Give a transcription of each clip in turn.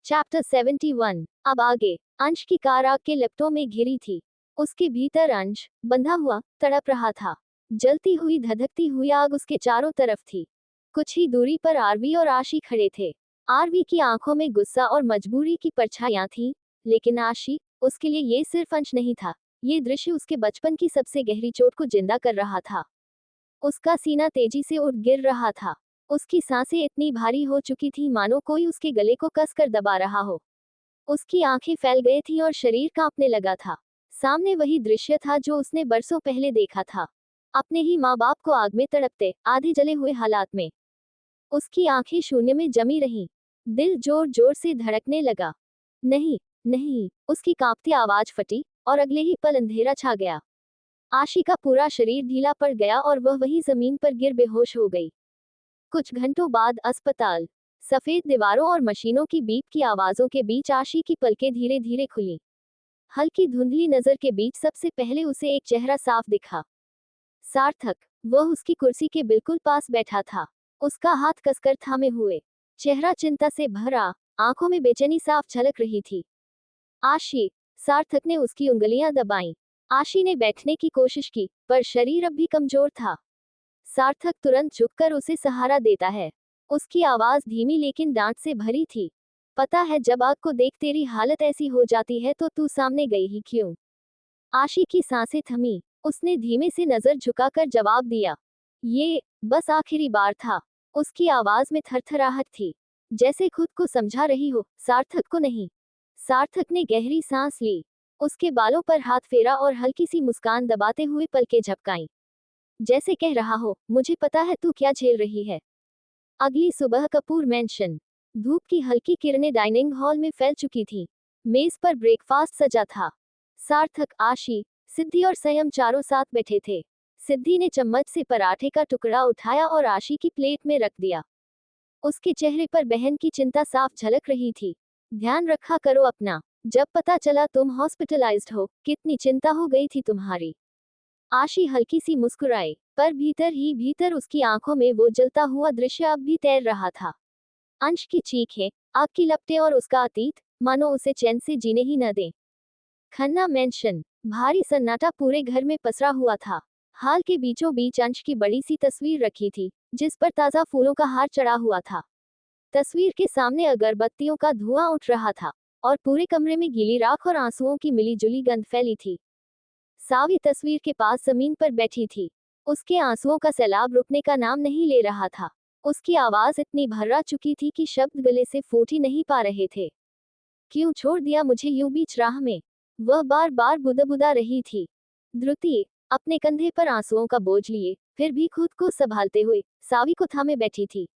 Chapter 71। अब आगे। अंश की कार आग के लपटों में घिरी थी। उसके भीतर अंश बंधा हुआ तड़प रहा था। जलती हुई धधकती हुई आग उसके चारों तरफ थी। कुछ ही दूरी पर आरवी और आशी खड़े थे। आरवी की आंखों में गुस्सा और मजबूरी की परछाइयां थीं, लेकिन आशी, उसके लिए ये सिर्फ अंश नहीं था। ये दृश्य उसके बचपन की सबसे गहरी चोट को जिंदा कर रहा था। उसका सीना तेजी से उठ गिर रहा था। उसकी सांसें इतनी भारी हो चुकी थी मानो कोई उसके गले को कसकर दबा रहा हो। उसकी आंखें फैल गई थीं और शरीर कांपने लगा था। सामने वही दृश्य था जो उसने बरसों पहले देखा था। अपने ही माँ बाप को आग में तड़पते, आधे जले हुए हालात में। उसकी आंखें शून्य में जमी रहीं। दिल जोर जोर से धड़कने लगा। नहीं, नहीं, उसकी कांपती आवाज फटी, और अगले ही पल अंधेरा छा गया। आशी का पूरा शरीर ढीला पड़ गया और वह वहीं जमीन पर गिर बेहोश हो गई। कुछ घंटों बाद अस्पताल। सफेद दीवारों और मशीनों की बीप की आवाजों के बीच आशी की पलकें धीरे धीरे खुली। हल्की धुंधली नजर के बीच सबसे पहले उसे एक चेहरा साफ दिखा। सार्थक। वह उसकी कुर्सी के बिल्कुल पास बैठा था। उसका हाथ कसकर थामे हुए। चेहरा चिंता से भरा, आंखों में बेचैनी साफ झलक रही थी। आशी। सार्थक ने उसकी उंगलियां दबाईं। आशी ने बैठने की कोशिश की, पर शरीर अब भी कमजोर था। सार्थक तुरंत झुककर उसे सहारा देता है। उसकी आवाज धीमी लेकिन डांट से भरी थी। पता है, जब आग को देख तेरी हालत ऐसी हो जाती है तो तू सामने गई ही क्यों? आशी की सांसें थमी। उसने धीमे से नजर झुकाकर जवाब दिया, ये बस आखिरी बार था। उसकी आवाज में थरथराहट थी, जैसे खुद को समझा रही हो, सार्थक को नहीं। सार्थक ने गहरी सांस ली। उसके बालों पर हाथ फेरा और हल्की सी मुस्कान दबाते हुए पलकें झपकाईं। जैसे कह रहा हो, मुझे पता है तू क्या झेल रही है। अगली सुबह कपूर मैंशन। धूप की हल्की किरणें डाइनिंग हॉल में फैल चुकी थी। मेज पर ब्रेकफास्ट सजा था। सार्थक, आशी, सिद्धि और संयम चारों साथ बैठे थे। सिद्धि ने चम्मच से पराठे का टुकड़ा उठाया और आशी की प्लेट में रख दिया। उसके चेहरे पर बहन की चिंता साफ झलक रही थी। ध्यान रखा करो अपना। जब पता चला तुम हॉस्पिटलाइज्ड हो, कितनी चिंता हो गई थी तुम्हारी। आशी हल्की सी मुस्कुराई, पर भीतर ही भीतर उसकी आंखों में वो जलता हुआ दृश्य अब भी तैर रहा था। अंश की चीखें, आग की लपटें और उसका अतीत, मानो उसे चैन से जीने ही न दे। खन्ना मेंशन। भारी सन्नाटा पूरे घर में पसरा हुआ था। हाल के बीचों बीच अंश की बड़ी सी तस्वीर रखी थी, जिस पर ताजा फूलों का हार चढ़ा हुआ था। तस्वीर के सामने अगरबत्तियों का धुआं उठ रहा था, और पूरे कमरे में गीली राख और आंसुओं की मिली जुली गंध फैली थी। सावी तस्वीर के पास जमीन पर बैठी थी। उसके आंसुओं का सैलाब रुकने का नाम नहीं ले रहा था। उसकी आवाज इतनी भर्रा चुकी थी कि शब्द गले से फूट ही नहीं पा रहे थे। क्यों छोड़ दिया मुझे यूं बीच राह में? वह बार बार बुदबुदा रही थी। धृति, अपने कंधे पर आंसुओं का बोझ लिए, फिर भी खुद को संभालते हुए, सावी को थामे बैठी थी।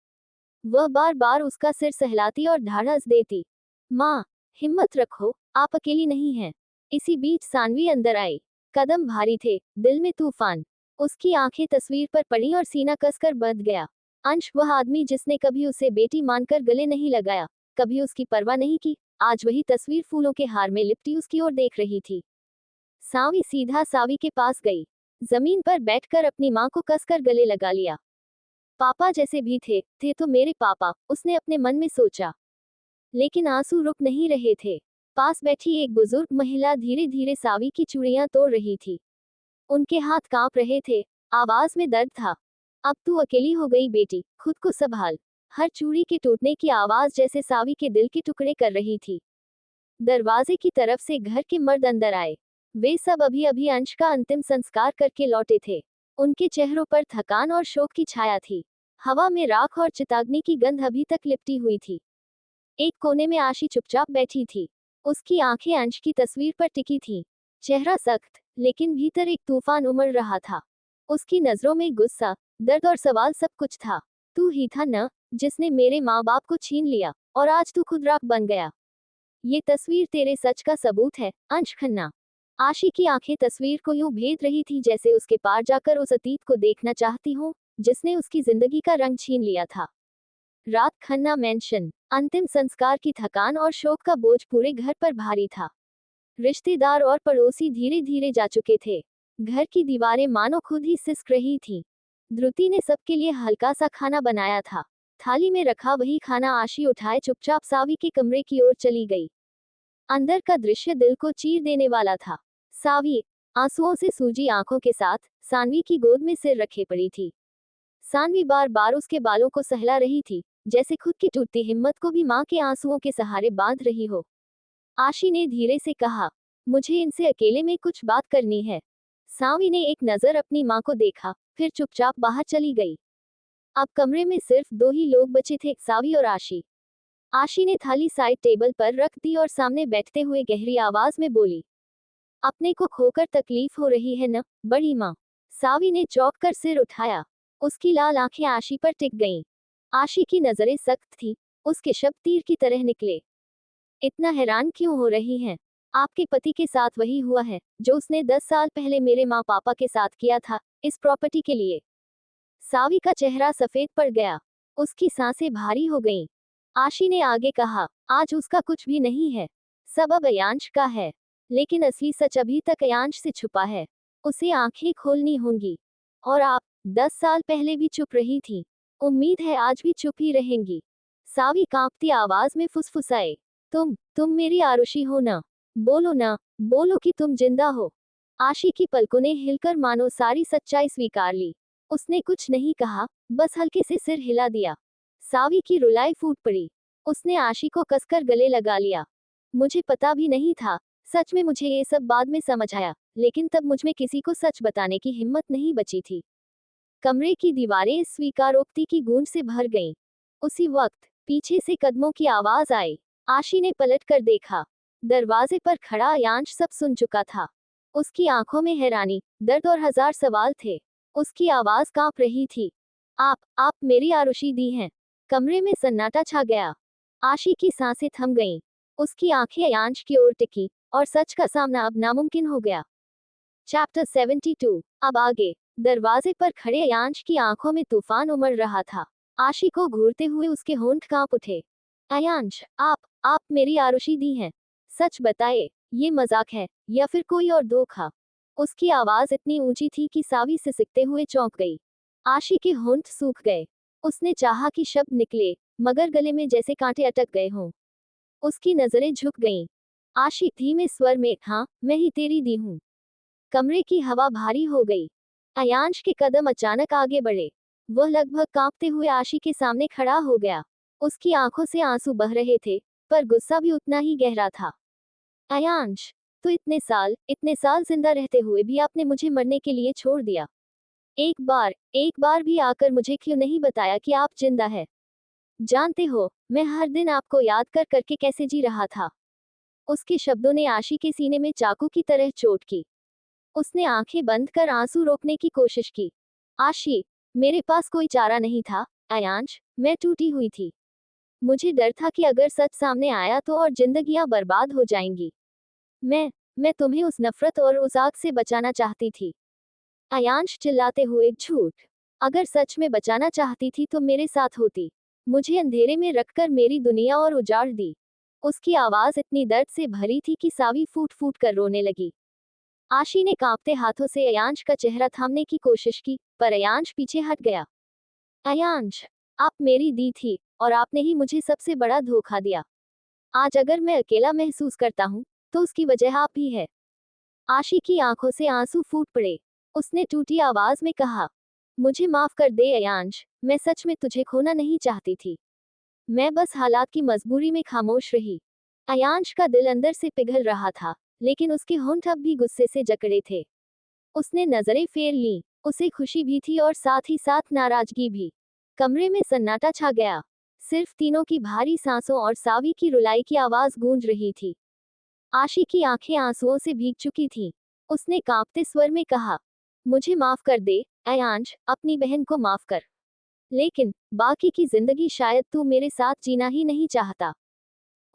वह बार बार उसका सिर सहलाती और ढाढ़स देती। माँ, हिम्मत रखो, आप अकेली नहीं हैं। इसी बीच सानवी अंदर आई। कदम भारी थे, दिल में तूफान। उसकी आंखें तस्वीर पर पड़ी और सीना कसकर बंध गया। अंश, वह आदमी जिसने कभी उसे बेटी मानकर गले नहीं लगाया, कभी उसकी परवाह नहीं की, आज वही तस्वीर फूलों के हार में लिपटी उसकी ओर देख रही थी। सावी सीधा सावी के पास गई। जमीन पर बैठकर अपनी माँ को कसकर गले लगा लिया। पापा जैसे भी थे तो मेरे पापा, उसने अपने मन में सोचा। लेकिन आंसू रुक नहीं रहे थे। पास बैठी एक बुजुर्ग महिला धीरे धीरे सावी की चूड़ियां तोड़ रही थी। उनके हाथ कांप रहे थे, आवाज में दर्द था। अब तू अकेली हो गई बेटी, खुद को संभाल। हर चूड़ी के टूटने की आवाज जैसे सावी के दिल के टुकड़े कर रही थी। दरवाजे की तरफ से घर के मर्द अंदर आए। वे सब अभी अभी अंश का अंतिम संस्कार करके लौटे थे। उनके चेहरों पर थकान और शोक की छाया थी। हवा में राख और चिताग्नि की गंध अभी तक लिपटी हुई थी। एक कोने में आशी चुपचाप बैठी थी। उसकी आंखें अंश की तस्वीर पर टिकी थीं। चेहरा सख्त, लेकिन भीतर एक तूफान उमड़ रहा था। उसकी नजरों में गुस्सा, दर्द और सवाल सब कुछ था। तू ही था न, जिसने मेरे माँ बाप को छीन लिया, और आज तू खुद राख बन गया। ये तस्वीर तेरे सच का सबूत है, अंश खन्ना। आशी की आंखें तस्वीर को यूं भेद रही थी जैसे उसके पार जाकर उस अतीत को देखना चाहती हूँ, जिसने उसकी जिंदगी का रंग छीन लिया था। रात खन्ना मेंशन। अंतिम संस्कार की थकान और शोक का बोझ पूरे घर पर भारी था। रिश्तेदार और पड़ोसी धीरे धीरे जा चुके थे। घर की दीवारें मानो खुद ही सिसक रही थीं। धृति ने सबके लिए हल्का सा खाना बनाया था। थाली में रखा वही खाना आशी उठाए चुपचाप सावी के कमरे की ओर चली गई। अंदर का दृश्य दिल को चीर देने वाला था। सावी आंसुओं से सूजी आंखों के साथ सानवी की गोद में सिर रखे पड़ी थी। सानवी बार बार उसके बालों को सहला रही थी, जैसे खुद की टूटती हिम्मत को भी मां के आंसुओं के सहारे बांध रही हो। आशी ने धीरे से कहा, मुझे इनसे अकेले में कुछ बात करनी है। सावी ने एक नजर अपनी मां को देखा, फिर चुपचाप बाहर चली गई। अब कमरे में सिर्फ दो ही लोग बचे थे, सावी और आशी। आशी ने थाली साइड टेबल पर रख दी और सामने बैठते हुए गहरी आवाज में बोली, अपने को खोकर तकलीफ हो रही है न, बड़ी माँ। सावी ने चौंक कर सिर उठाया। उसकी लाल आंखें आशी पर टिक गईं। आशी की नजरें सख्त थी, उसके शब्द तीर की तरह निकले। इतना हैरान क्यों हो रही हैं? आपके पति के साथ वही हुआ है जो उसने 10 साल पहले मेरे माँ पापा के साथ किया था, इस प्रॉपर्टी के लिए। सावी का चेहरा सफेद पड़ गया। उसकी सांसें भारी हो गईं। आशी ने आगे कहा, आज उसका कुछ भी नहीं है, सब अब अयांश का है। लेकिन असली सच अभी तक अयांश से छुपा है। उसे आंखें खोलनी होंगी। और आप 10 साल पहले भी चुप रही थी, उम्मीद है आज भी चुप ही रहेंगी। सावी कांपती आवाज में फुसफुसाए, तुम मेरी आरुषि हो ना? बोलो ना, बोलो कि तुम जिंदा हो। आशी की पलकों ने हिलकर मानो सारी सच्चाई स्वीकार ली। उसने कुछ नहीं कहा, बस हल्के से सिर हिला दिया। सावी की रुलाई फूट पड़ी। उसने आशी को कसकर गले लगा लिया। मुझे पता भी नहीं था, सच में मुझे ये सब बाद में समझ आया, लेकिन तब मुझ में किसी को सच बताने की हिम्मत नहीं बची थी। कमरे की दीवारें इस स्वीकारोक्ति की गूंज से भर गईं। उसी वक्त पीछे से कदमों की आवाज आई। आशी ने पलट कर देखा। दरवाजे पर खड़ा अयांश सब सुन चुका था। उसकी आंखों में हैरानी, दर्द और हजार सवाल थे। उसकी आवाज कांप रही थी, आप मेरी आरुषि दी हैं। कमरे में सन्नाटा छा गया। आशी की सांसें थम गईं। उसकी आंखें अयांश की ओर टिकी, और सच का सामना अब नामुमकिन हो गया। चैप्टर 72। अब आगे। दरवाजे पर खड़े अयांश की आंखों में तूफान उमड़ रहा था। आशी को घूरते हुए उसके होंठ कांप उठे। अयांश, आप मेरी आरुषि दी हैं। सच बताए, ये मजाक है या फिर कोई और धोखा? उसकी आवाज इतनी ऊंची थी कि सावी सिसकते हुए चौंक गई। आशी के होंठ सूख गए। उसने चाहा कि शब्द निकले, मगर गले में जैसे कांटे अटक गए हों। उसकी नजरें झुक गईं। आशी धीमे स्वर में, हाँ, मैं ही तेरी दी हूँ। कमरे की हवा भारी हो गई। अयांश के कदम अचानक आगे बढ़े। वह लगभग कांपते हुए आशी के सामने खड़ा हो गया। उसकी आंखों से आंसू बह रहे थे, पर गुस्सा भी उतना ही गहरा था। अयांश, तो इतने साल जिंदा रहते हुए भी आपने मुझे मरने के लिए छोड़ दिया। एक बार भी आकर मुझे क्यों नहीं बताया कि आप जिंदा है? जानते हो, मैं हर दिन आपको याद कर करके कैसे जी रहा था। उसके शब्दों ने आशी के सीने में चाकू की तरह चोट की। उसने आंखें बंद कर आंसू रोकने की कोशिश की। आशी, मेरे पास कोई चारा नहीं था, अयांश, मैं टूटी हुई थी। मुझे डर था कि अगर सच सामने आया तो और जिंदगियां बर्बाद हो जाएंगी। मैं तुम्हें उस नफरत और उस आग से बचाना चाहती थी। अयांश चिल्लाते हुए, झूठ। अगर सच में बचाना चाहती थी तो मेरे साथ होती। मुझे अंधेरे में रखकर मेरी दुनिया और उजाड़ दी। उसकी आवाज इतनी दर्द से भरी थी कि सावी फूट फूट कर रोने लगी। आशी ने कांपते हाथों से अयांश का चेहरा थामने की कोशिश की, पर अयांश पीछे हट गया। अयांश, आप मेरी दी थी, और आपने ही मुझे सबसे बड़ा धोखा दिया। आज अगर मैं अकेला महसूस करता हूँ, तो उसकी वजह आप ही है। आशी की आंखों से आंसू फूट पड़े। उसने टूटी आवाज में कहा, मुझे माफ कर दे अयांश, मैं सच में तुझे खोना नहीं चाहती थी। मैं बस हालात की मजबूरी में खामोश रही। अयांश का दिल अंदर से पिघल रहा था, लेकिन उसके होंठ अब भी गुस्से से जकड़े थे। उसने नजरें फेर लीं। उसे खुशी भी थी और साथ ही साथ नाराजगी भी। कमरे में सन्नाटा छा गया। सिर्फ तीनों की भारी सांसों और सावी की रुलाई की आवाज गूंज रही थी। आशी की आंखें आंसुओं से भीग चुकी थीं। उसने कांपते स्वर में कहा, मुझे माफ कर दे अयांश, अपनी बहन को माफ कर। लेकिन बाकी की जिंदगी शायद तू मेरे साथ जीना ही नहीं चाहता।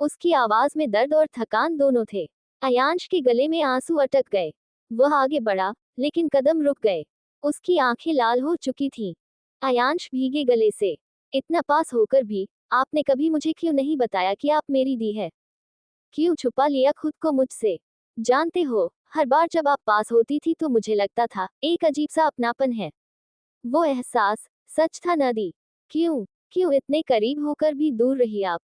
उसकी आवाज में दर्द और थकान दोनों थे। अयांश के गले में आंसू अटक गए। वह आगे बढ़ा, लेकिन कदम रुक गए। उसकी आंखें लाल हो चुकी थीं। अयांश भीगे गले से, इतना पास होकर भी आपने कभी मुझे क्यों नहीं बताया कि आप मेरी दी है? क्यों छुपा लिया खुद को मुझसे? जानते हो, हर बार जब आप पास होती थी तो मुझे लगता था एक अजीब सा अपनापन है। वो एहसास सच था नदी। क्यों क्यों इतने करीब होकर भी दूर रही आप?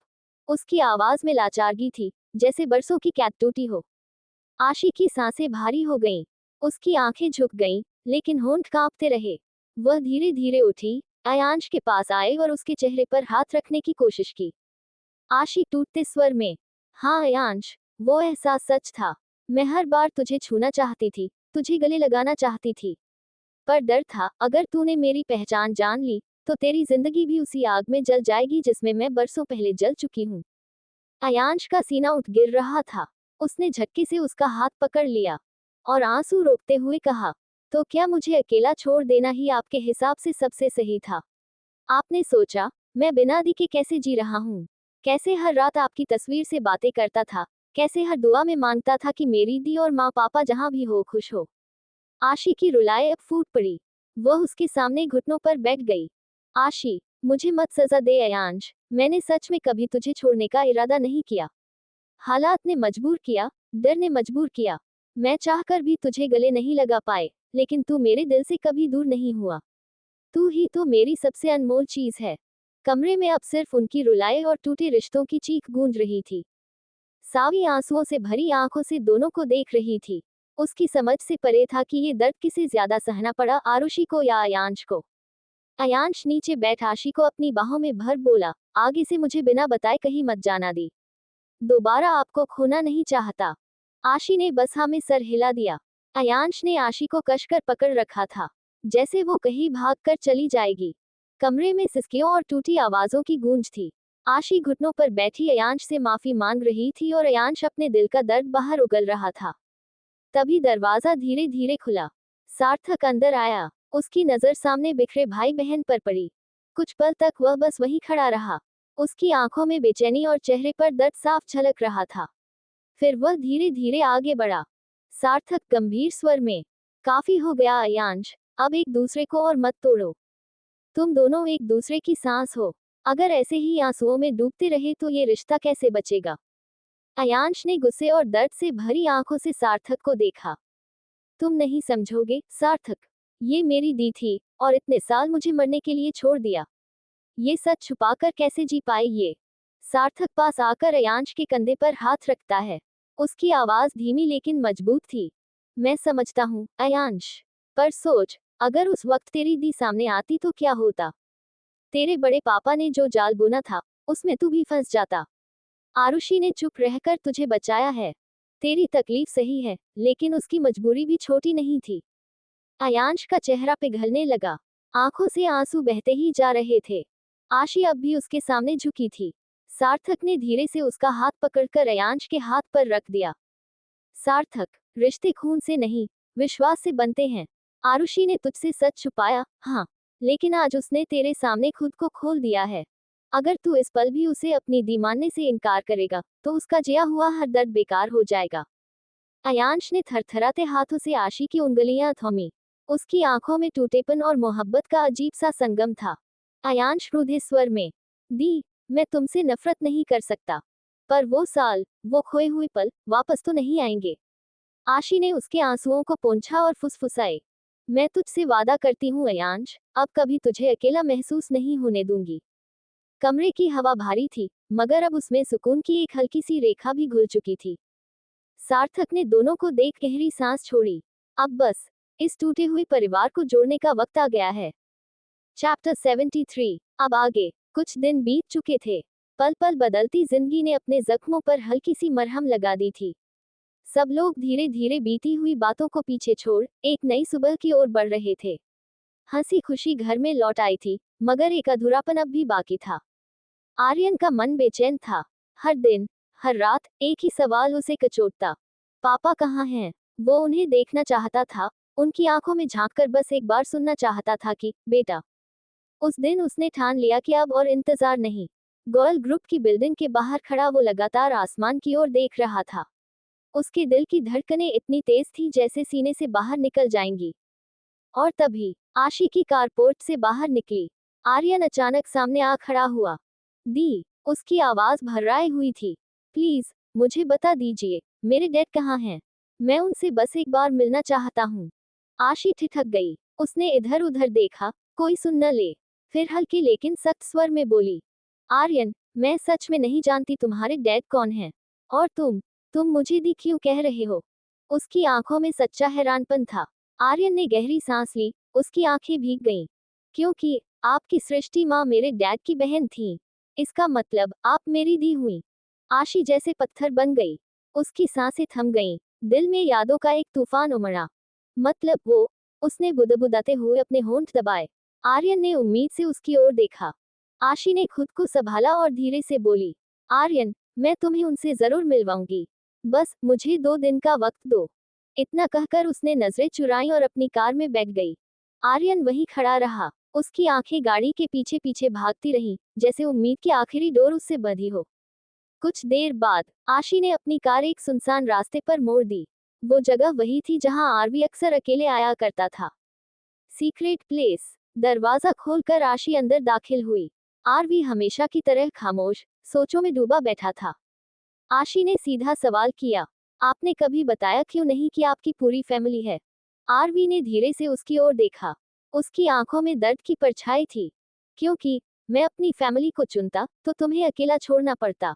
उसकी आवाज में लाचारगी थी, जैसे बरसों की कैद टूटी हो। आशी की सांसें भारी हो गईं। उसकी आंखें झुक गईं, लेकिन होंठ कांपते रहे। वह धीरे धीरे उठी, अयांश के पास आए और उसके चेहरे पर हाथ रखने की कोशिश की। आशी टूटते स्वर में, हाँ अयांश, वो एहसास सच था। मैं हर बार तुझे छूना चाहती थी, तुझे गले लगाना चाहती थी। पर डर था, अगर तूने मेरी पहचान जान ली, तो तेरी जिंदगी भी उसी आग में जल जाएगी जिसमें मैं बरसों पहले जल चुकी हूँ। अयांश का सीना उठ गिर रहा था। उसने झटके से उसका हाथ पकड़ लिया और आंसू रोकते हुए कहा, तो क्या मुझे अकेला छोड़ देना ही आपके हिसाब से सबसे सही था? आपने सोचा, मैं बिना दी के कैसे जी रहा हूँ? कैसे हर रात आपकी तस्वीर से बातें करता था? कैसे हर दुआ में मांगता था कि मेरी दी और माँ पापा जहाँ भी हो खुश हो? आशी की रुलाए अब फूट पड़ी। वह उसके सामने घुटनों पर बैठ गई। आशी, मुझे मत सजा दे अयांश, मैंने सच में कभी तुझे छोड़ने का इरादा नहीं किया। हालात ने मजबूर किया, डर ने मजबूर किया। मैं चाहकर भी तुझे गले नहीं लगा पाए, लेकिन तू मेरे दिल से कभी दूर नहीं हुआ। तू ही तो मेरी सबसे अनमोल चीज है। कमरे में अब सिर्फ उनकी रुलाए और टूटे रिश्तों की चीख गूंज रही थी। सावी आंसुओं से भरी आंखों से दोनों को देख रही थी। उसकी समझ से परे था कि ये दर्द किसे ज्यादा सहना पड़ा, आरुषि को या अयांश को। अयांश नीचे बैठ आशी को अपनी बाहों में भर बोला, आगे से मुझे बिना बताए कहीं मत जाना दी। दोबारा आपको खोना नहीं चाहता। आशी ने बस हाँ में सर हिला दिया। अयांश ने आशी को कसकर पकड़ रखा था, जैसे वो कहीं भागकर चली जाएगी। कमरे में सिसकियों और टूटी आवाजों की गूंज थी। आशी घुटनों पर बैठी अयांश से माफी मांग रही थी और अयांश अपने दिल का दर्द बाहर उगल रहा था। तभी दरवाजा धीरे धीरे खुला। सार्थक अंदर आया। उसकी नजर सामने बिखरे भाई बहन पर पड़ी। कुछ पल तक वह बस वहीं खड़ा रहा। उसकी आंखों में बेचैनी और चेहरे पर दर्द साफ झलक रहा था। फिर वह धीरे धीरे आगे बढ़ा। सार्थक गंभीर स्वर में, काफी हो गया अयांश, अब एक दूसरे को और मत तोड़ो। तुम दोनों एक दूसरे की सांस हो। अगर ऐसे ही आंसुओं में डूबते रहे तो ये रिश्ता कैसे बचेगा? अयांश ने गुस्से और दर्द से भरी आंखों से सार्थक को देखा। तुम नहीं समझोगे सार्थक, ये मेरी दी थी, और इतने साल मुझे मरने के लिए छोड़ दिया। ये सच छुपाकर कैसे जी पाए ये? सार्थक पास आकर अयांश के कंधे पर हाथ रखता है। उसकी आवाज धीमी लेकिन मजबूत थी। मैं समझता हूँ अयांश, पर सोच, अगर उस वक्त तेरी दी सामने आती तो क्या होता? तेरे बड़े पापा ने जो जाल बुना था, उसमें तू भी फंस जाता। आरुषि ने चुप रहकर तुझे बचाया है। तेरी तकलीफ सही है, लेकिन उसकी मजबूरी भी छोटी नहीं थी। अयांश का चेहरा पिघलने लगा। आंखों से आंसू बहते ही जा रहे थे। आशी अब भी उसके सामने झुकी थी। सार्थक ने धीरे से उसका हाथ पकड़कर अयांश के हाथ पर रख दिया। सार्थक, रिश्ते खून से नहीं, विश्वास से बनते हैं। आरुषि ने तुझसे सच छुपाया, हाँ, लेकिन आज उसने तेरे सामने खुद को खोल दिया है। अगर तू इस पल भी उसे अपनी दी मानने से इनकार करेगा, तो उसका जिया हुआ हर दर्द बेकार हो जाएगा। अयांश ने थरथराते हाथों से आशी की उंगलियां थमी। उसकी आंखों में टूटेपन और मोहब्बत का अजीब सा संगम था। अयांश रूधे स्वर में, दी, मैं तुमसे नफरत नहीं कर सकता, पर वो साल, वो खोए हुए पल, वापस तो नहीं आएंगे। आशी ने उसके आंसुओं को पोंछा और फुसफुसाए, मैं तुझसे वादा करती हूँ अयांश, अब कभी तुझे अकेला महसूस नहीं होने दूंगी। कमरे की हवा भारी थी, मगर अब उसमें सुकून की एक हल्की सी रेखा भी घुल चुकी थी। सार्थक ने दोनों को देख गहरी सांस छोड़ी। अब बस, इस टूटे हुए परिवार को जोड़ने का वक्त आ गया है। चैप्टर 73। अब आगे। कुछ दिन बीत चुके थे। पल पल बदलती जिंदगी ने अपने जख्मों पर हल्की सी मरहम लगा दी थी। सब लोग धीरे धीरे बीती हुई बातों को पीछे छोड़ एक नई सुबह की ओर बढ़ रहे थे। हंसी खुशी घर में लौट आई थी, मगर एक अधूरापन अब भी बाकी था। आर्यन का मन बेचैन था। हर दिन, हर रात एक ही सवाल उसे कचोटता, पापा कहाँ हैं? वो उन्हें देखना चाहता था, उनकी आंखों में झांककर बस एक बार सुनना चाहता था कि बेटा। उस दिन उसने ठान लिया कि अब और इंतजार नहीं। गर्ल ग्रुप की बिल्डिंग के बाहर खड़ा वो लगातार आसमान की ओर देख रहा था। उसके दिल की धड़कनें इतनी तेज थी जैसे सीने से बाहर निकल जाएंगी। और तभी आशी की कार पोर्ट से बाहर निकली। आर्यन अचानक सामने आ खड़ा हुआ। दी, उसकी आवाज भर्राए हुई थी। प्लीज, मुझे बता दीजिए, मेरे डैड कहाँ हैं? मैं उनसे बस एक बार मिलना चाहता हूँ। आशी ठिठक गई। उसने इधर उधर देखा, कोई सुन न ले। फिर हल्के लेकिन सख्त स्वर में बोली, आर्यन, मैं सच में नहीं जानती तुम्हारे डैड कौन हैं। और तुम मुझे दी क्यों कह रहे हो? उसकी आंखों में सच्चा हैरानपन था। आर्यन ने गहरी सांस ली, उसकी आंखें भीग गईं। क्योंकि आपकी सृष्टि माँ मेरे डैड की बहन थी। इसका मतलब आप मेरी दी हुई। आशी जैसे पत्थर बन गई। उसकी सांसें थम गईं। दिल में यादों का एक तूफान उमड़ा। मतलब वो, उसने बुदबुदाते हुए अपने होंठ दबाए। आर्यन ने उम्मीद से उसकी ओर देखा। आशी ने खुद को संभाला और धीरे से बोली, आर्यन, मैं तुम्हें उनसे जरूर मिलवाऊंगी। बस मुझे 2 दिन का वक्त दो। इतना कहकर उसने नजरें चुराई और अपनी कार में बैठ गई। आर्यन वहीं खड़ा रहा। उसकी आंखें गाड़ी के पीछे पीछे भागती रहीं, जैसे उम्मीद की आखिरी डोर उससे बंधी हो। कुछ देर बाद आशी ने अपनी कार एक सुनसान रास्ते पर मोड़ दी। वो जगह वही थी जहां आरवी अक्सर अकेले आया करता था। Secret place. दरवाजा खोलकर आशी अंदर दाखिल हुई। आरवी हमेशा की तरह खामोश, सोचों में डूबा बैठा था। आशी ने सीधा सवाल किया, आपने कभी बताया क्यों नहीं कि आपकी पूरी फैमिली है? आरवी ने धीरे से उसकी ओर देखा। उसकी आंखों में दर्द की परछाई थी। क्योंकि मैं अपनी फैमिली को चुनता तो तुम्हें अकेला छोड़ना पड़ता।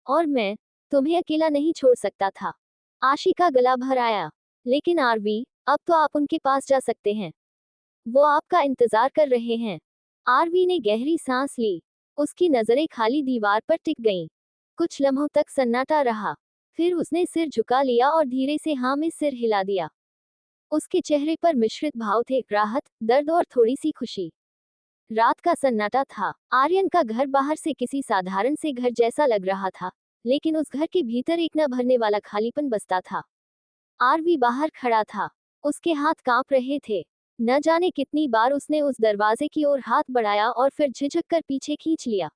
और मैं तुम्हें अकेला नहीं छोड़ सकता था। आशी का गला भर आया। लेकिन आरवी, अब तो आप उनके पास जा सकते हैं। वो आपका इंतजार कर रहे हैं। आरवी ने गहरी सांस ली। उसकी नजरें खाली दीवार पर टिक गईं। कुछ लम्हों तक सन्नाटा रहा। फिर उसने सिर झुका लिया और धीरे से हाँ में सिर हिला दिया। उसके चेहरे पर मिश्रित भाव थे, राहत, दर्द और थोड़ी सी खुशी। रात का सन्नाटा था। आर्यन का घर बाहर से किसी साधारण से घर जैसा लग रहा था, लेकिन उस घर के भीतर एक न भरने वाला खालीपन बसता था। आरवी बाहर खड़ा था। उसके हाथ कांप रहे थे। न जाने कितनी बार उसने उस दरवाजे की ओर हाथ बढ़ाया और फिर झिझक कर पीछे खींच लिया।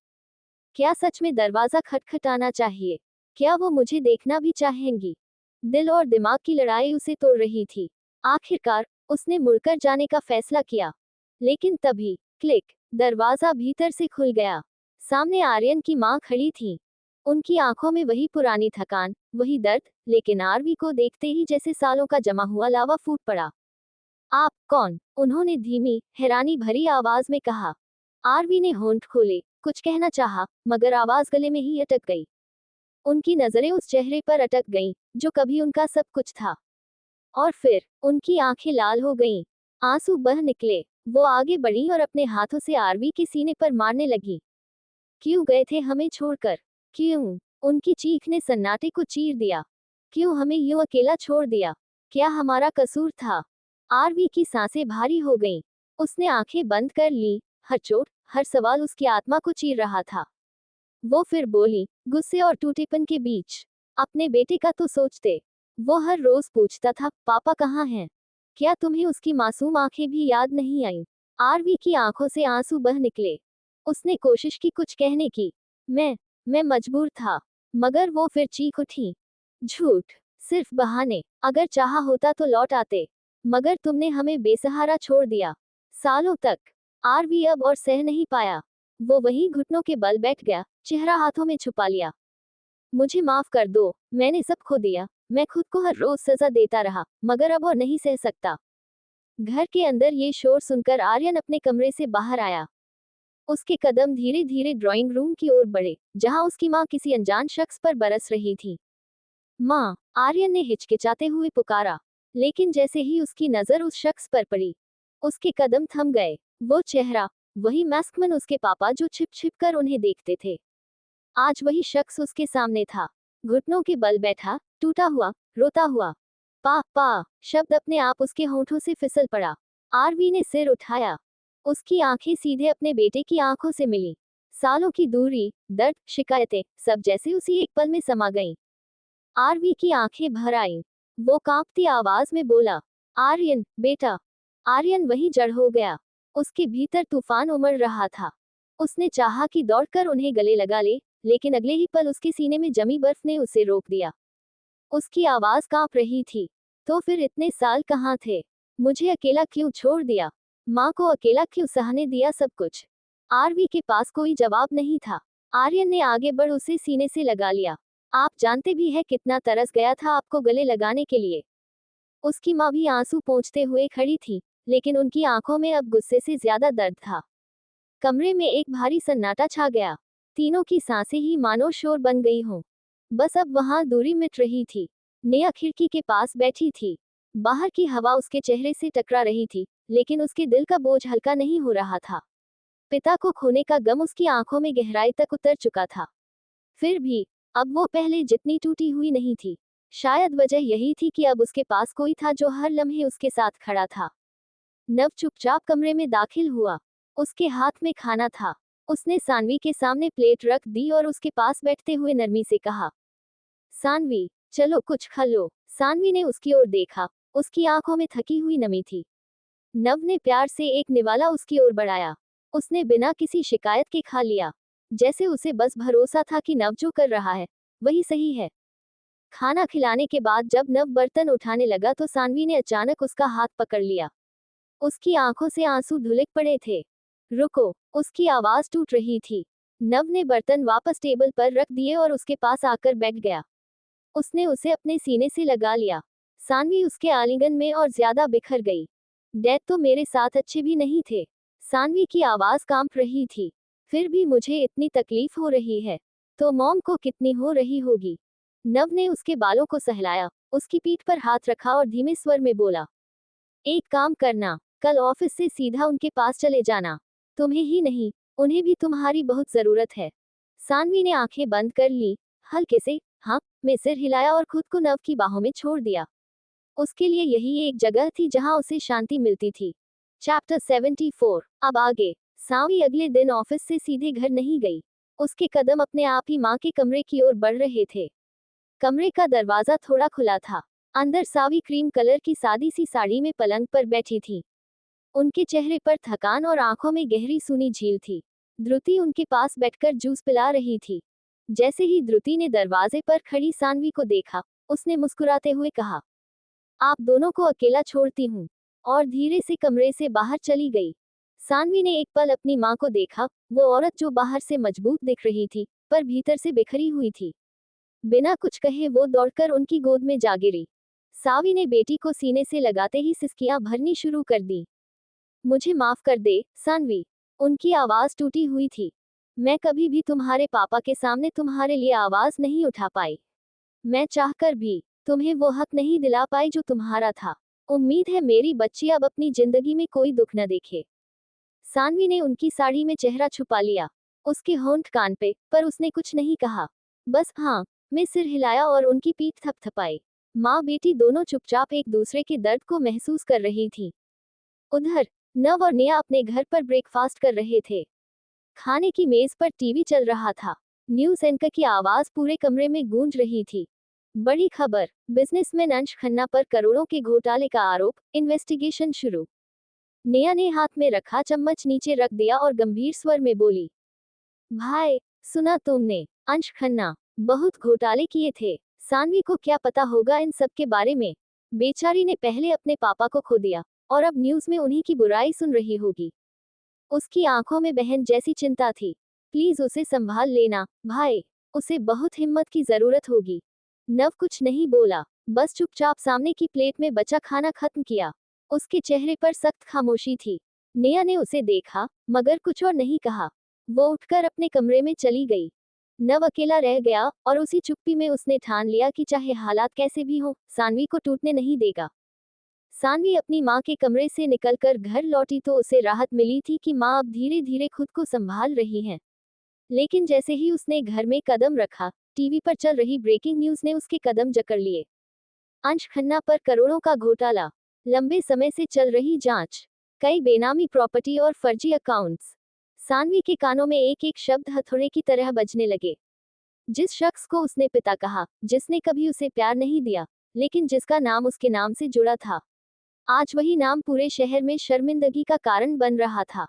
क्या सच में दरवाजा खटखटाना चाहिए? क्या वो मुझे देखना भी चाहेंगी? दिल और दिमाग की लड़ाई उसे तोड़ रही थी। आखिरकार उसने मुड़कर जाने का फैसला किया। लेकिन तभी क्लिक, दरवाजा भीतर से खुल गया। सामने आर्यन की मां खड़ी थी। उनकी आंखों में वही पुरानी थकान, वही दर्द, लेकिन आरवी को देखते ही जैसे सालों का जमा हुआ लावा फूट पड़ा। आप कौन? उन्होंने धीमी, हैरानी भरी आवाज में कहा। आरवी ने होंठ खोले, कुछ कहना चाहा, मगर आवाज गले में ही अटक गई। उनकी नजरें उस चेहरे पर अटक गईं, जो कभी उनका सब कुछ था। और फिर उनकी आंखें लाल हो गईं। आंसू बह निकले। वो आगे बढ़ी और अपने हाथों से आरवी के सीने पर मारने लगी। क्यों गए थे हमें छोड़कर? क्यों? उनकी चीख ने सन्नाटे को चीर दिया। क्यों हमें यूं अकेला छोड़ दिया? क्या हमारा कसूर था? आरवी की सांसें भारी हो गईं। उसने आंखें बंद कर ली। हर चोट, हर सवाल उसकी आत्मा को चीर रहा था। वो फिर बोली, गुस्से और टूटेपन के बीच, अपने बेटे का तो सोचते। वो हर रोज पूछता था, पापा कहाँ हैं? क्या तुम्हें उसकी मासूम आंखें भी याद नहीं आईं? आरवी की आंखों से आंसू बह निकले। उसने कोशिश की कुछ कहने की। मैं मजबूर था। मगर वो फिर चीख उठी। झूठ, सिर्फ बहाने। अगर चाहा होता तो लौट आते। मगर तुमने हमें बेसहारा छोड़ दिया। सालों तक। आरवी अब और सह नहीं पाया। वो वहीं घुटनों के बल बैठ गया, चेहरा हाथों में छुपा लिया। मुझे माफ कर दो, मैंने सब खो दिया। मैं खुद को हर रोज सजा देता रहा, मगर अब और नहीं सह सकता। घर के अंदर ये शोर सुनकर आर्यन अपने कमरे से बाहर आया। उसके कदम धीरे धीरे ड्राइंग रूम की ओर बढ़े, जहां उसकी मां किसी अनजान शख्स पर बरस रही थी। मां, आर्यन ने हिचकिचाते हुए पुकारा। लेकिन जैसे ही उसकी नजर उस शख्स पर पड़ी, उसके कदम थम गए। वो चेहरा, वही मैस्कमैन, उसके पापा जो छिप छिप कर उन्हें देखते थे। आज वही शख्स उसके सामने था। घुटनों के बल बैठा, टूटा हुआ, रोता हुआ। पापा शब्द अपने आप उसके होंठों से फिसल पड़ा। आरवी ने सिर उठाया। उसकी आंखें सीधे अपने बेटे की आंखों से मिली। सालों की दूरी, दर्द, शिकायतें, सब जैसे उसी एक पल में समा गईं। आरवी की आंखें भर आईं। वो कांपती आवाज में बोला, आर्यन, बेटा। आर्यन वही जड़ हो गया। उसके भीतर तूफान उमड़ रहा था। उसने चाहा कि दौड़कर उन्हें गले लगा ले, लेकिन अगले ही पल उसके सीने में जमी बर्फ ने उसे रोक दिया। उसकी आवाज कांप रही थी। तो फिर इतने साल कहाँ थे? मुझे अकेला क्यों छोड़ दिया? माँ को अकेला क्यों सहने दिया सब कुछ? आरवी के पास कोई जवाब नहीं था। आर्यन ने आगे बढ़ उसे सीने से लगा लिया। आप जानते भी है कितना तरस गया था आपको गले लगाने के लिए। उसकी माँ भी आंसू पोंछते हुए खड़ी थी, लेकिन उनकी आंखों में अब गुस्से से ज्यादा दर्द था। कमरे में एक भारी सन्नाटा छा गया। तीनों की सांसें ही मानो शोर बन गई हों। बस अब वहां दूरी मिट रही थी। नेहा खिड़की के पास बैठी थी। बाहर की हवा उसके चेहरे से टकरा रही थी, लेकिन उसके दिल का बोझ हल्का नहीं हो रहा था। पिता को खोने का गम उसकी आंखों में गहराई तक उतर चुका था। फिर भी अब वो पहले जितनी टूटी हुई नहीं थी। शायद वजह यही थी कि अब उसके पास कोई था जो हर लम्हे उसके साथ खड़ा था। नव चुपचाप कमरे में दाखिल हुआ। उसके हाथ में खाना था। उसने सानवी के सामने प्लेट रख दी और उसके पास बैठते हुए नरमी से कहा, सानवी, चलो कुछ खा लो। सानवी ने उसकी ओर देखा। उसकी आंखों में थकी हुई नमी थी। नव ने प्यार से एक निवाला उसकी ओर बढ़ाया। उसने बिना किसी शिकायत के खा लिया, जैसे उसे बस भरोसा था कि नव जो कर रहा है वही सही है। खाना खिलाने के बाद जब नव बर्तन उठाने लगा तो सानवी ने अचानक उसका हाथ पकड़ लिया। उसकी आंखों से आंसू ढुलक पड़े थे। रुको, उसकी आवाज टूट रही थी। नव ने बर्तन वापस टेबल पर रख दिए और उसके पास आकर बैठ गया। उसने उसे अपने सीने से लगा लिया। सानवी उसके आलिंगन में और ज्यादा बिखर गई। डैड तो मेरे साथ अच्छे भी नहीं थे। सानवी की आवाज कांप रही थी। फिर भी मुझे इतनी तकलीफ हो रही है, तो मॉम को कितनी हो रही होगी। नव ने उसके बालों को सहलाया, उसकी पीठ पर हाथ रखा और धीमे स्वर में बोला, एक काम करना, कल ऑफिस से सीधा उनके पास चले जाना। तुम्हें ही नहीं, उन्हें भी तुम्हारी बहुत जरूरत है। सानवी ने आंखें बंद कर ली, हल्के से हाँ में सिर हिलाया और खुद को नव की बाहों में छोड़ दिया। उसके लिए यही एक जगह थी जहां उसे शांति मिलती थी। चैप्टर 74। अब आगे। सानवी अगले दिन ऑफिस से सीधे घर नहीं गई। उसके कदम अपने आप ही मां के कमरे की ओर बढ़ रहे थे। कमरे का दरवाजा थोड़ा खुला था। अंदर सावी क्रीम कलर की सादी सी साड़ी में पलंग पर बैठी थी। उनके चेहरे पर थकान और आंखों में गहरी सूनी झील थी। द्रुति उनके पास बैठकर जूस पिला रही थी। जैसे ही द्रुति ने दरवाजे पर खड़ी सानवी को देखा, उसने मुस्कुराते हुए कहा, आप दोनों को अकेला छोड़ती हूँ, और धीरे से कमरे से बाहर चली गई। सानवी ने एक पल अपनी मां को देखा, वो औरत जो बाहर से मजबूत दिख रही थी, पर भीतर से बिखरी हुई थी। बिना कुछ कहे वो दौड़कर उनकी गोद में जा गिरी। सावी ने बेटी को सीने से लगाते ही सिसकियां भरनी शुरू कर दी। मुझे माफ कर दे, सानवी। उनकी आवाज टूटी हुई थी। मैं कभी भी तुम्हारे पापा के सामने तुम्हारे लिए आवाज नहीं उठा पाई। मैं चाहकर भी तुम्हें वो हक नहीं दिला पाई जो तुम्हारा था। उम्मीद है मेरी बच्ची अब अपनी जिंदगी में कोई दुख न देखे। सानवी ने उनकी साड़ी में चेहरा छुपा लिया। उसके होंठ कान पे, पर उसने कुछ नहीं कहा। बस हाँ में सिर हिलाया और उनकी पीठ थपथपाई। माँ बेटी दोनों चुपचाप एक दूसरे के दर्द को महसूस कर रही थी। उधर नव और नेहा अपने घर पर ब्रेकफास्ट कर रहे थे। खाने की मेज पर टीवी चल रहा था। न्यूज एंकर की आवाज पूरे कमरे में गूंज रही थी। बड़ी खबर, बिजनेसमैन अंश खन्ना पर करोड़ों के घोटाले का आरोप, इन्वेस्टिगेशन शुरू। नेहा ने हाथ में रखा चम्मच नीचे रख दिया और गंभीर स्वर में बोली, भाई, सुना तुमने? अंश खन्ना बहुत घोटाले किए थे। सानवी को क्या पता होगा इन सब के बारे में। बेचारी ने पहले अपने पापा को खो दिया, और अब न्यूज में उन्हीं की बुराई सुन रही होगी। उसकी आंखों में बहन जैसी चिंता थी। प्लीज उसे संभाल लेना, भाई। उसे बहुत हिम्मत की जरूरत होगी। नव कुछ नहीं बोला, बस चुपचाप सामने की प्लेट में बचा खाना खत्म किया। उसके चेहरे पर सख्त खामोशी थी। नेहा ने उसे देखा, मगर कुछ और नहीं कहा। वो उठकर अपने कमरे में चली गई। नव अकेला रह गया, और उसी चुप्पी में उसने ठान लिया कि चाहे हालात कैसे भी हो, सानवी को टूटने नहीं देगा। सानवी अपनी माँ के कमरे से निकलकर घर लौटी तो उसे राहत मिली थी कि माँ अब धीरे धीरे खुद को संभाल रही हैं। लेकिन जैसे ही उसने घर में कदम रखा, टीवी पर चल रही ब्रेकिंग न्यूज ने उसके कदम जकड़ लिए। अंश खन्ना पर करोड़ों का घोटाला, लंबे समय से चल रही जांच, कई बेनामी प्रॉपर्टी और फर्जी अकाउंट्स। सानवी के कानों में एक एक शब्द हथौड़े की तरह बजने लगे। जिस शख्स को उसने पिता कहा, जिसने कभी उसे प्यार नहीं दिया, लेकिन जिसका नाम उसके नाम से जुड़ा था, आज वही नाम पूरे शहर में शर्मिंदगी का कारण बन रहा था।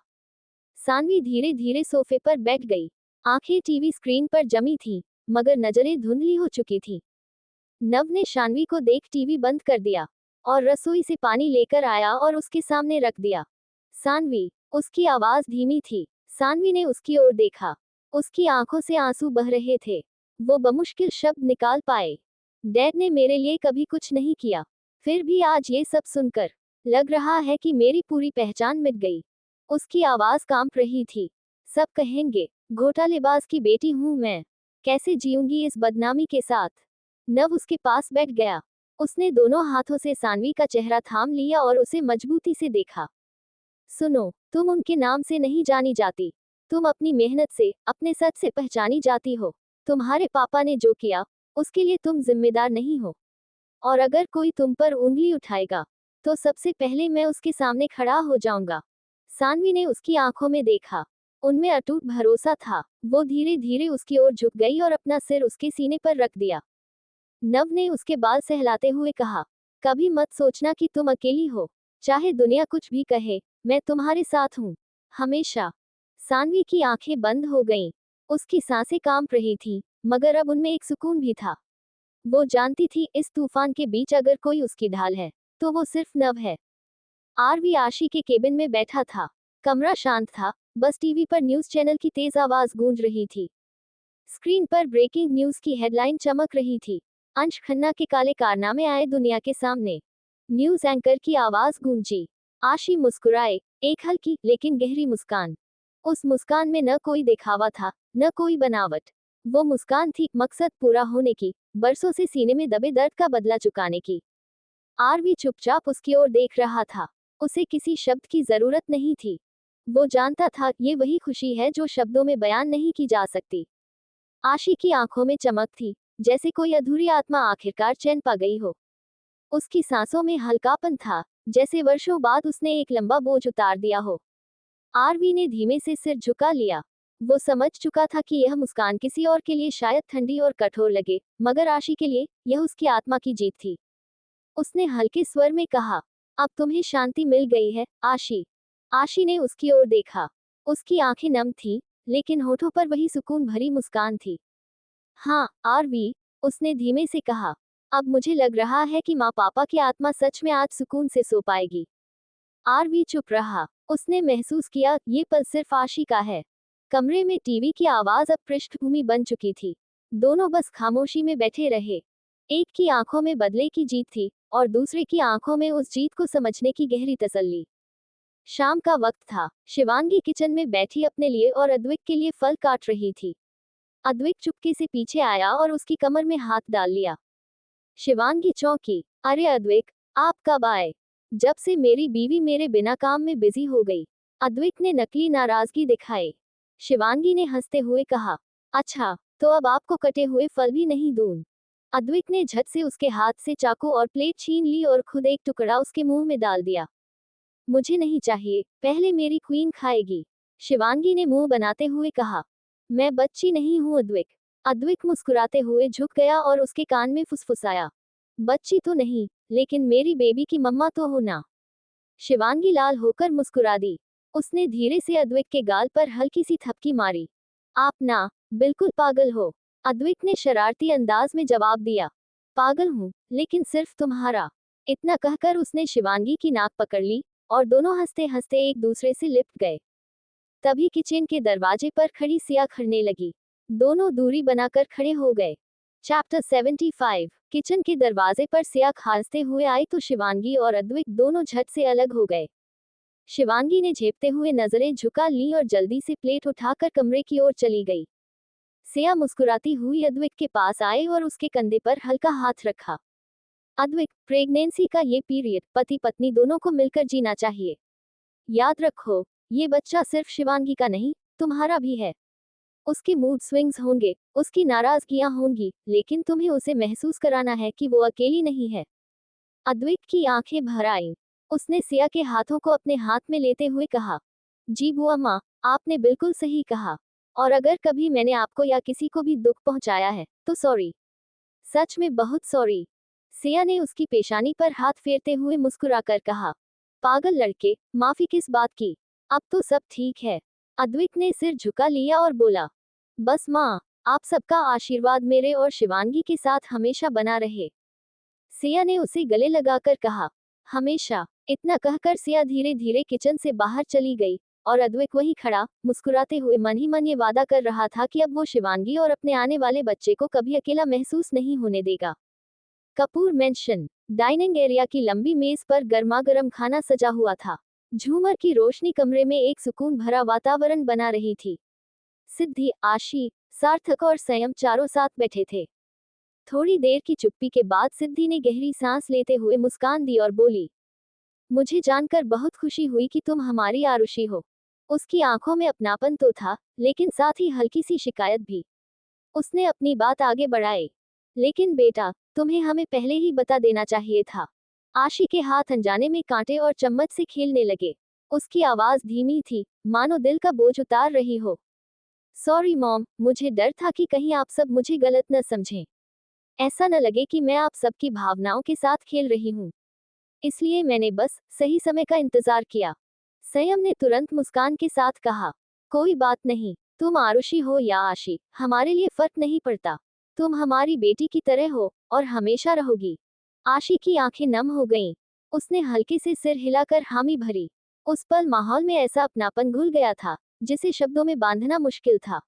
सानवी धीरे धीरे सोफे पर बैठ गई। आंखें टीवी स्क्रीन पर जमी थीं, मगर नजरें धुंधली हो चुकी थीं। नव ने शानवी को देख टीवी बंद कर दिया, और रसोई से पानी लेकर आया और उसके सामने रख दिया। सानवी, उसकी आवाज धीमी थी। सानवी ने उसकी ओर देखा। उसकी आंखों से आंसू बह रहे थे। वो बमुश्किल शब्द निकाल पाए, डैड ने मेरे लिए कभी कुछ नहीं किया। फिर भी आज ये सब सुनकर लग रहा है कि मेरी पूरी पहचान मिट गई। उसकी आवाज कांप रही थी। सब कहेंगे घोटालेबाज की बेटी हूं मैं, कैसे जीऊंगी इस बदनामी के साथ। नव उसके पास बैठ गया। उसने दोनों हाथों से सानवी का चेहरा थाम लिया और उसे मजबूती से देखा। सुनो, तुम उनके नाम से नहीं जानी जाती, तुम अपनी मेहनत से, अपने सच से पहचानी जाती हो। तुम्हारे पापा ने जो किया, उसके लिए तुम जिम्मेदार नहीं हो। और अगर कोई तुम पर उंगली उठाएगा, तो सबसे पहले मैं उसके सामने खड़ा हो जाऊंगा। सानवी ने उसकी आंखों में देखा। उनमें अटूट भरोसा था। वो धीरे धीरे उसकी ओर झुक गई और अपना सिर उसके सीने पर रख दिया। नव ने उसके बाल सहलाते हुए कहा, कभी मत सोचना कि तुम अकेली हो। चाहे दुनिया कुछ भी कहे, मैं तुम्हारे साथ हूँ, हमेशा। सानवी की आंखें बंद हो गईं। उसकी सांसें कांप रही थीं, मगर अब उनमें एक सुकून भी था। वो जानती थी इस तूफान के बीच अगर कोई उसकी ढाल है, तो वो सिर्फ नव है। आरवी आशी के केबिन में बैठा था। कमरा शांत था, बस टीवी पर न्यूज चैनल की तेज आवाज गूंज रही थी। स्क्रीन पर ब्रेकिंग न्यूज की हेडलाइन चमक रही थी। अंश खन्ना के काले कारनामे आए दुनिया के सामने। न्यूज एंकर की आवाज गूंजी। आशी मुस्कुराए, एक हल्की लेकिन गहरी मुस्कान। उस मुस्कान में न कोई दिखावा था, न कोई बनावट। वो मुस्कान थी मकसद पूरा होने की, बरसों से सीने में दबे दर्द का बदला चुकाने की। आरवी चुपचाप उसकी ओर देख रहा था। उसे किसी शब्द की जरूरत नहीं थी। वो जानता था ये वही खुशी है जो शब्दों में बयान नहीं की जा सकती। आशी की आंखों में चमक थी, जैसे कोई अधूरी आत्मा आखिरकार चैन पा गई हो। उसकी सांसों में हल्कापन था, जैसे वर्षों बाद उसने एक लंबा बोझ उतार दिया हो। आरवी ने धीमे से सिर झुका लिया। वो समझ चुका था कि यह मुस्कान किसी और के लिए शायद ठंडी और कठोर लगे, मगर आशी के लिए यह उसकी आत्मा की जीत थी। उसने हल्के स्वर में कहा, अब तुम्हें शांति मिल गई है, आशी। आशी ने उसकी ओर देखा। उसकी आंखें नम थीं, लेकिन होठों पर वही सुकून भरी मुस्कान थी। हाँ, आरवी, उसने धीमे से कहा, अब मुझे लग रहा है कि माँ पापा की आत्मा सच में आज सुकून से सो पाएगी। आरवी चुप रहा। उसने महसूस किया ये पल सिर्फ आशी का है। कमरे में टीवी की आवाज अब पृष्ठभूमि बन चुकी थी। दोनों बस खामोशी में बैठे रहे। एक की आंखों में बदले की जीत थी, और दूसरे की आंखों में उस जीत को समझने की गहरी तसल्ली। शाम का वक्त था। शिवांगी किचन में बैठी अपने लिए और अद्विक के लिए फल काट रही थी। अद्विक चुपके से पीछे आया और उसकी कमर में हाथ डाल लिया। शिवांगी चौंकी। अरे अद्विक, आप कब आए? जब से मेरी बीवी मेरे बिना काम में बिजी हो गई। अद्विक ने नकली नाराजगी दिखाई। शिवांगी ने हंसते हुए कहा, अच्छा, तो अब आपको कटे हुए फल भी नहीं दूं? अद्विक ने झट से उसके हाथ से चाकू और प्लेट छीन ली और खुद एक टुकड़ा उसके मुंह में डाल दिया। मुझे नहीं चाहिए, पहले मेरी क्वीन खाएगी। शिवांगी ने मुंह बनाते हुए कहा, मैं बच्ची नहीं हूं अद्विक। अद्विक मुस्कुराते हुए झुक गया और उसके कान में फुसफुसाया, बच्ची तो नहीं, लेकिन मेरी बेबी की मम्मा तो हो ना। शिवांगी लाल होकर मुस्कुरा दी। उसने धीरे से अद्विक के गाल पर हल्की सी थपकी मारी। आप ना, बिल्कुल पागल हो। अद्विक ने शरारती अंदाज में जवाब दिया, पागल हूँ, लेकिन सिर्फ तुम्हारा। इतना कहकर उसने शिवांगी की नाक पकड़ ली, और दोनों हंसते हंसते एक दूसरे से लिपट गए। तभी किचन के दरवाजे पर खड़ी सिया खड़ने लगी। दोनों दूरी बनाकर खड़े हो गए। चैप्टर 75। किचन के दरवाजे पर सिया खांसते हुए आई तो शिवांगी और अद्विक दोनों झट से अलग हो गए। शिवांगी ने झेपते हुए नजरें झुका ली और जल्दी से प्लेट उठाकर कमरे की ओर चली गई। सिया मुस्कुराती हुई अद्विक के पास आए और उसके कंधे पर हल्का हाथ रखा। अद्विक, प्रेगनेंसी का ये पीरियड पति पत्नी दोनों को मिलकर जीना चाहिए। याद रखो, ये बच्चा सिर्फ शिवांगी का नहीं, तुम्हारा भी है। उसके मूड स्विंग्स होंगे, उसकी नाराजगियां होंगी, लेकिन तुम्हें उसे महसूस कराना है कि वो अकेली नहीं है। अद्विक की आंखें भर आईं। उसने सिया के हाथों को अपने हाथ में लेते हुए कहा, जी बुआ माँ, आपने बिल्कुल सही कहा। और अगर कभी मैंने आपको या किसी को भी दुख पहुंचाया है, तो सॉरी। सच में बहुत सॉरी। सिया ने उसकी पेशानी पर हाथ फेरते हुए मुस्कुराकर कहा, पागल लड़के, माफी किस बात की? अब तो सब ठीक है। अद्विक ने सिर झुका लिया और बोला, बस माँ, आप सबका आशीर्वाद मेरे और शिवांगी के साथ हमेशा बना रहे। सिया ने उसे गले लगाकर कहा, हमेशा। इतना कहकर सिया धीरे धीरे किचन से बाहर चली गई, और अद्विक वहीं खड़ा, मुस्कुराते हुए मन ही मन ये वादा कर रहा था कि अब वो शिवांगी और अपने आने वाले बच्चे को कभी अकेला महसूस नहीं होने देगा। कपूर मेंशन। डाइनिंग एरिया की लंबी मेज पर गर्मागर्म खाना सजा हुआ था। झूमर की रोशनी कमरे में एक सुकून भरा वातावरण बना रही थी। सिद्धि, आशी, सार्थक और संयम चारों साथ बैठे थे। थोड़ी देर की चुप्पी के बाद सिद्धि ने गहरी सांस लेते हुए मुस्कान दी और बोली, मुझे जानकर बहुत खुशी हुई कि तुम हमारी आरुषि हो। उसकी आंखों में अपनापन तो था, लेकिन साथ ही हल्की सी शिकायत भी। उसने अपनी बात आगे बढ़ाई, लेकिन बेटा, तुम्हें हमें पहले ही बता देना चाहिए था। आशी के हाथ अनजाने में कांटे और चम्मच से खेलने लगे। उसकी आवाज धीमी थी, मानो दिल का बोझ उतार रही हो। सॉरी मॉम, मुझे डर था कि कहीं आप सब मुझे गलत न समझें। ऐसा न लगे कि मैं आप सबकी भावनाओं के साथ खेल रही हूँ। इसलिए मैंने बस सही समय का इंतजार किया। संयम ने तुरंत मुस्कान के साथ कहा, कोई बात नहीं, तुम आरुषि हो या आशी, हमारे लिए फर्क नहीं पड़ता। तुम हमारी बेटी की तरह हो और हमेशा रहोगी। आशी की आंखें नम हो गईं। उसने हल्के से सिर हिलाकर हामी भरी। उस पल माहौल में ऐसा अपनापन घुल गया था, जिसे शब्दों में बांधना मुश्किल था।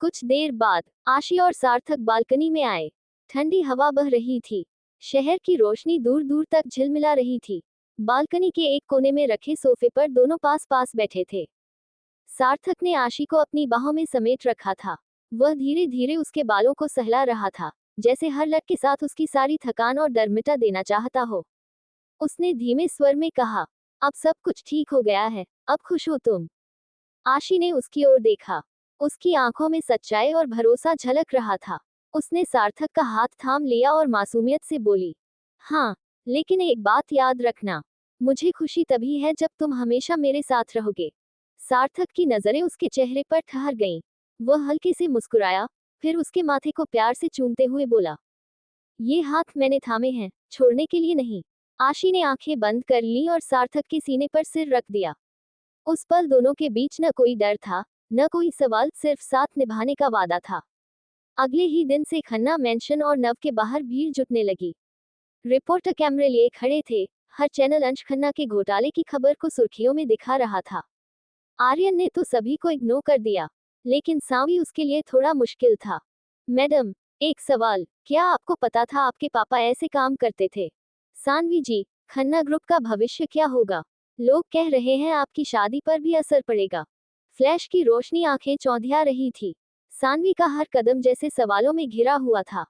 कुछ देर बाद आशी और सार्थक बालकनी में आए। ठंडी हवा बह रही थी। शहर की रोशनी दूर दूर तक झिलमिला रही थी। बालकनी के एक कोने में रखे सोफे पर दोनों पास पास बैठे थे। सार्थक ने आशी को अपनी बाहों में समेट रखा था। वह धीरे धीरे उसके बालों को सहला रहा था, जैसे हर लट के साथ उसकी सारी थकान और डर मिटा देना चाहता हो। उसने धीमे स्वर में कहा, अब सब कुछ ठीक हो गया है, अब खुश हो तुम। आशी ने उसकी ओर देखा। उसकी आंखों में सच्चाई और भरोसा झलक रहा था। उसने सार्थक का हाथ थाम लिया और मासूमियत से बोली, हाँ, लेकिन एक बात याद रखना, मुझे खुशी तभी है जब तुम हमेशा मेरे साथ रहोगे। सार्थक की नजरें उसके चेहरे पर ठहर गईं। वह हल्के से मुस्कुराया, फिर उसके माथे को प्यार से चूमते हुए बोला, ये हाथ मैंने थामे हैं, छोड़ने के लिए नहीं। आशी ने आंखें बंद कर लीं और सार्थक के सीने पर सिर रख दिया। उस पल दोनों के बीच न कोई डर था, न कोई सवाल, सिर्फ साथ निभाने का वादा था। अगले ही दिन से खन्ना मेंशन और नव के बाहर भीड़ जुटने लगी। रिपोर्टर कैमरे लिए खड़े थे। हर चैनल अंश खन्ना के घोटाले की खबर को सुर्खियों में दिखा रहा था। आर्यन ने तो सभी को इग्नोर कर दिया, लेकिन सावी उसके लिए थोड़ा मुश्किल था। मैडम, एक सवाल, क्या आपको पता था आपके पापा ऐसे काम करते थे? सानवी जी, खन्ना ग्रुप का भविष्य क्या होगा? लोग कह रहे हैं आपकी शादी पर भी असर पड़ेगा। फ्लैश की रोशनी आंखें चौंधिया रही थी। सानवी का हर कदम जैसे सवालों में घिरा हुआ था।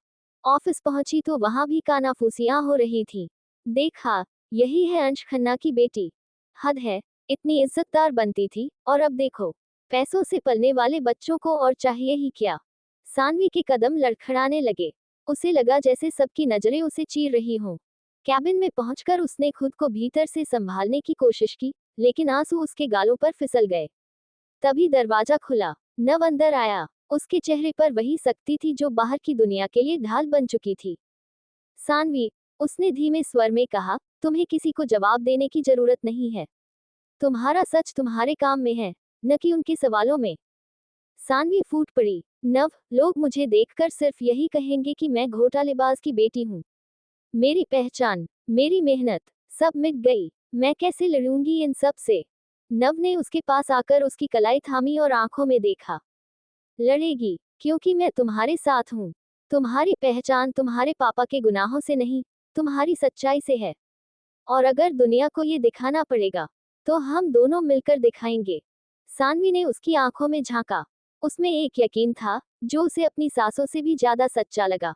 ऑफिस पहुंची तो वहां भी कानाफूसियां हो रही थी। देखा, यही है अंश खन्ना की बेटी। हद है, इतनी इज्जतदार बनती थी, और अब देखो, पैसों से पलने वाले बच्चों को और चाहिए ही क्या। सानवी के कदम लड़खड़ाने लगे। उसे लगा जैसे सबकी नजरें उसे चीर रही हों। कैबिन में पहुंचकर उसने खुद को भीतर से संभालने की कोशिश की, लेकिन आंसू उसके गालों पर फिसल गए। तभी दरवाजा खुला। नव अंदर आया। उसके चेहरे पर वही सख्ती थी जो बाहर की दुनिया के लिए ढाल बन चुकी थी। सानवी, उसने धीमे स्वर में कहा, तुम्हें किसी को जवाब देने की जरूरत नहीं है। तुम्हारा सच तुम्हारे काम में है, न कि उनके सवालों में। सानवी फूट पड़ी। नव, लोग मुझे देखकर सिर्फ यही कहेंगे कि मैं घोटालेबाज की बेटी हूँ। मेरी पहचान, मेरी मेहनत, सब मिट गई। मैं कैसे लड़ूंगी इन सब से? नव ने उसके पास आकर उसकी कलाई थामी और आंखों में देखा। लड़ेगी, क्योंकि मैं तुम्हारे साथ हूँ। तुम्हारी पहचान तुम्हारे पापा के गुनाहों से नहीं, तुम्हारी सच्चाई से है। और अगर दुनिया को ये दिखाना पड़ेगा, तो हम दोनों मिलकर दिखाएंगे। सानवी ने उसकी आंखों में झांका। उसमें एक यकीन था, जो उसे अपनी सांसों से भी ज्यादा सच्चा लगा।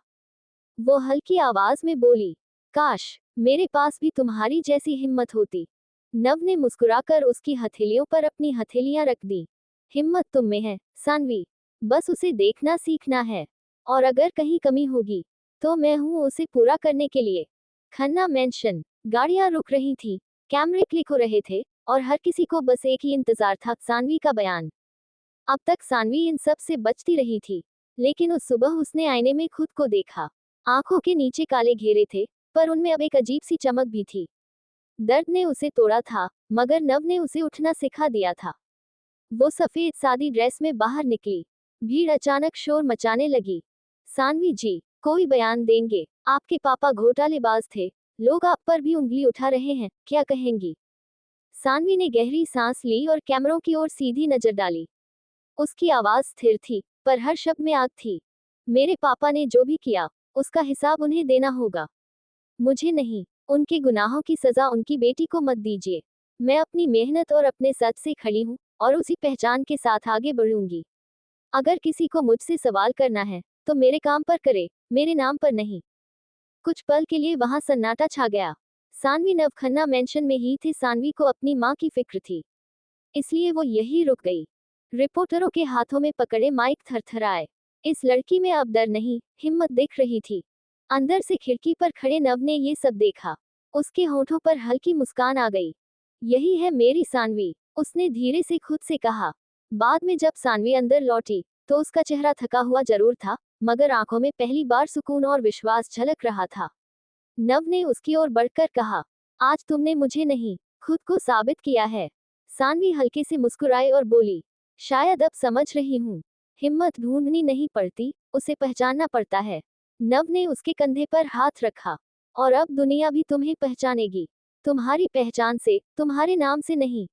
वो हल्की आवाज में बोली, काश मेरे पास भी तुम्हारी जैसी हिम्मत होती। नव ने मुस्कुराकर उसकी हथेलियों पर अपनी हथेलियां रख दी। हिम्मत तुम में है, सानवी। बस उसे देखना सीखना है। और अगर कहीं कमी होगी, तो मैं हूं उसे पूरा करने के लिए। खन्ना मेंशन। गाड़ियां रुक रही थी, कैमरे क्लिक हो रहे थे, और हर किसी को बस एक ही इंतजार था, सानवी का बयान। अब तक सानवी इन सब से बचती रही थी, लेकिन उस सुबह उसने आईने में खुद को देखा। आंखों के नीचे काले घेरे थे, पर उनमें अब एक अजीब सी चमक भी थी। दर्द ने उसे तोड़ा था, मगर नव ने उसे उठना सिखा दिया था। वो सफेद सादी ड्रेस में बाहर निकली। भीड़ अचानक शोर मचाने लगी। सानवी जी, कोई बयान देंगे? आपके पापा घोटालेबाज थे, लोग आप पर भी उंगली उठा रहे हैं, क्या कहेंगी? सानवी ने गहरी सांस ली और कैमरों की ओर सीधी नजर डाली। उसकी आवाज स्थिर थी, पर हर शब्द में आग थी। मेरे पापा ने जो भी किया, उसका हिसाब उन्हें देना होगा, मुझे नहीं। उनके गुनाहों की सजा उनकी बेटी को मत दीजिए। मैं अपनी मेहनत और अपने सच से खड़ी हूँ, और उसी पहचान के साथ आगे बढ़ूंगी। अगर किसी को मुझसे सवाल करना है तो मेरे काम पर करे, मेरे नाम पर नहीं। कुछ पल के लिए वहां सन्नाटा छा गया। सानवी नवखन्ना मेंशन में ही थे। सानवी को अपनी माँ की फिक्र थी, इसलिए वो यही रुक गई। रिपोर्टरों के हाथों में पकड़े माइक थरथराए। इस लड़की में अब डर नहीं, हिम्मत दिख रही थी। अंदर से खिड़की पर खड़े नव ने ये सब देखा। उसके होठों पर हल्की मुस्कान आ गई। यही है मेरी सानवी, उसने धीरे से खुद से कहा। बाद में जब सानवी अंदर लौटी तो उसका चेहरा थका हुआ जरूर था, मगर आंखों में पहली बार सुकून और विश्वास झलक रहा था। नव ने उसकी ओर बढ़कर कहा, आज तुमने मुझे नहीं, खुद को साबित किया है। सानवी हल्के से मुस्कुराई और बोली, शायद अब समझ रही हूँ। हिम्मत ढूंढनी नहीं पड़ती, उसे पहचानना पड़ता है। नव ने उसके कंधे पर हाथ रखा। और अब दुनिया भी तुम्हें पहचानेगी। तुम्हारी पहचान से, तुम्हारे नाम से नहीं।